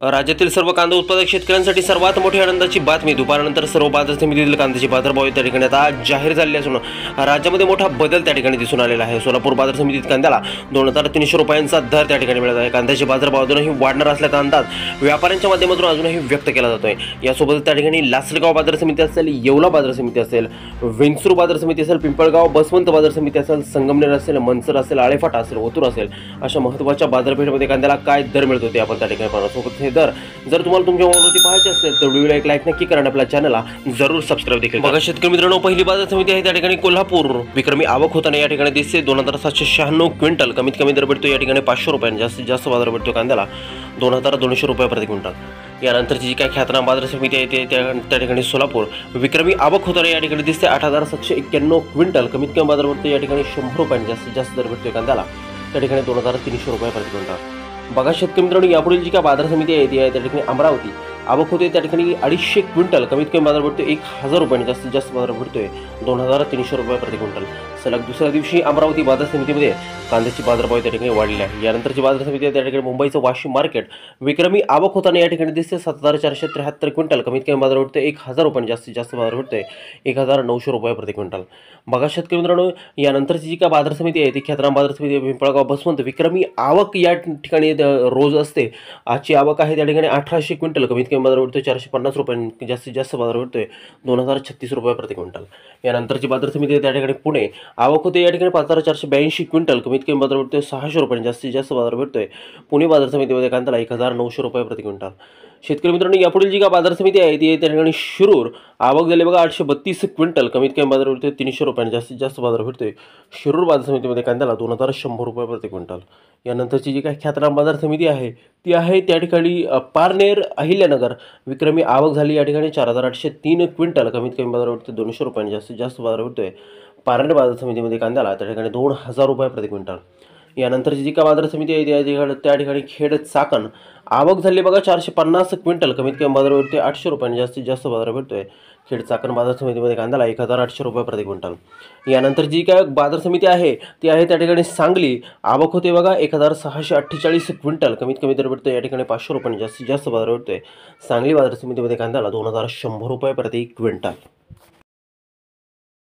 राज्यातील सर्व कांदा उत्पादक शेतकऱ्यांसाठी सर्वात मोठी आनंदाची बातमी. दुपारनंतर सर्व बाजार समितीतील कांद्याचे बाजारभाव त्या ठिकाणी आता जाहीर झाले असून राज्यामध्ये मोठा बदल त्या ठिकाणी दिसून आलेला आहे. सोलापूर बाजार समितीत कांद्याला 2,300 रुपयांचा दर त्या ठिकाणी मिळत आहे. कांद्याचे बाजारभाव अजूनही वाढणार असल्याचा अंदाज व्यापाऱ्यांच्या माध्यमातून अजूनही व्यक्त केला जातोय. यासोबत त्या ठिकाणी लासलगाव बाजार समिती असेल, येवला बाजार समिती असेल, वेंचूर बाजार समिती असेल, पिंपळगाव बसवंत बाजार समिती असेल, संगमनेर असेल, मनसर असेल, आळेफाटा असेल, ओतूर असेल, अशा महत्त्वाच्या बाजारपेठेमध्ये कांद्याला काय दर मिळतो ते आपण त्या ठिकाणी पाहणार. दर जर तुम्हाला तुमच्या मोबाईलवरती पाहायचे असेल तर व्हिडिओला एक लाईक नक्की करा आणि आपल्या चॅनलला जरूर सबस्क्राईब देखील करा. बघा शेतकरी मित्रांनो, पहिली बाजार समिती आहे त्या ठिकाणी कोल्हापूर. विक्रमी आवक होताना या ठिकाणी दिसते. 2,796 क्विंटल. कमीत कमी दर भेटतो या ठिकाणी 500 रुपयांनी. जास्तीत जास्त बाजार भेटतो कांद्याला 2,200 रुपये प्रति क्विंटल. यानंतरची जी काय ख्यातनाम बाजार समिती आहे ते त्या ठिकाणी सोलापूर. विक्रमी आवक होताना या ठिकाणी दिसते. 8,791 क्विंटल. कमीत कमी बाजार भेटतो या ठिकाणी 100 रुपयांनी. जास्तीत जास्त दर भेटतो कांद्याला त्या ठिकाणी 2,300 रुपये प्रति क्विंटल. बघा शेतकरी मित्रांनो, यापुढील जी काय बाजार समिती आहे ती आहे त्या ठिकाणी अमरावती. आवक होते त्या ठिकाणी 250 क्विंटल. कमीत कमी बाजार भेटतो 1,000 रुपयांनी. जास्तीत जास्त बाजार भेटतोय 2,300 रुपये प्रति क्विंटल. सलग दुसऱ्या दिवशी अमरावती बाजार समितीमध्ये कांद्याची बाजारभाव त्या ठिकाणी वाढलेले आहे. यानंतरची बाजार समिती आहे त्या ठिकाणी मुंबईचं वाशिम मार्केट. विक्रमी आवक होताना या ठिकाणी दिसते. 7,473 क्विंटल. कमीत कमी बाजार भेटतो 1,000 रुपयांनी. जास्तीत जास्त बाजार भेटतोय 1,900 रुपये प्रति क्विंटल. बघा शेतकरी मित्रांनो, यानंतरची जी काय बाजार समिती आहे ती ख्यातनाम बाजार समिती पिंपळगाव बसवंत. विक्रमी आवक या ठिकाणी रोज असते. आजची आवक आहे त्या ठिकाणी 1,800 क्विंटल. कमीत कमी बाजार भेटतोय 450 रुपयांनी. जास्तीत जास्त बाजार भेटतोय 2,036 रुपये प्रति क्विंटल. यानंतरची बाजार समिती आहे त्या ठिकाणी पुणे. आवक होते या ठिकाणी 5,482 क्विंटल. कमीत कमी बाजार भेटतोय 600 रुपयांनी. जास्तीत जास्त बाजार भेटतोय पुणे बाजार समितीमध्ये कांद्याला 1,900 रुपये प्रति क्विंटल. शेतकरी मित्रांनो, यापुढील जी काय बाजार समिती आहे ती त्या ठिकाणी शिरूर. आवक झाली बघा 832 क्विंटल. कमीत कमी बाजार भेटतोय 300 रुपयांनी. जास्तीत जास्त बाजार भेटतोय शिरूर बाजार समितीमध्ये कांद्याला 2,100 रुपये प्रति क्विंटल. यानंतरची जी काही ख्यातनाम बाजार समिती आहे ती आहे त्या ठिकाणी पारनेर अहिल्यानगर. विक्रमी आवक झाली या ठिकाणी 4,803 क्विंटल. कमीत कमी बाजार भेटतोय 200 रुपयांनी. जास्तीत जास्त बाजार भेटतोय पारनेर बाजार समितीमध्ये कांद्याला त्या ठिकाणी 2,000 रुपये प्रति क्विंटल. यानंतरची जी काय बाजार समिती आहे त्या ठिकाणी खेड चाकण. आवक झाली बघा 450 क्विंटल. कमीत कमी बाजार भेटतोय 800 रुपयांनी. जास्तीत जास्त बाजार भेटतोय खेड चाकण बाजार समितीमध्ये कांद्याला 1,800 रुपये प्रति क्विंटल. यानंतर जी काय बाजार समिती आहे ती आहे त्या ठिकाणी सांगली. आवक होते बघा 1,648 क्विंटल. कमीत कमी दर भेटतोय या ठिकाणी 500 रुपयांनी. जास्तीत जास्त बाजार भेटतोय सांगली बाजार समितीमध्ये कांद्याला 2,100 रुपये प्रति क्विंटल.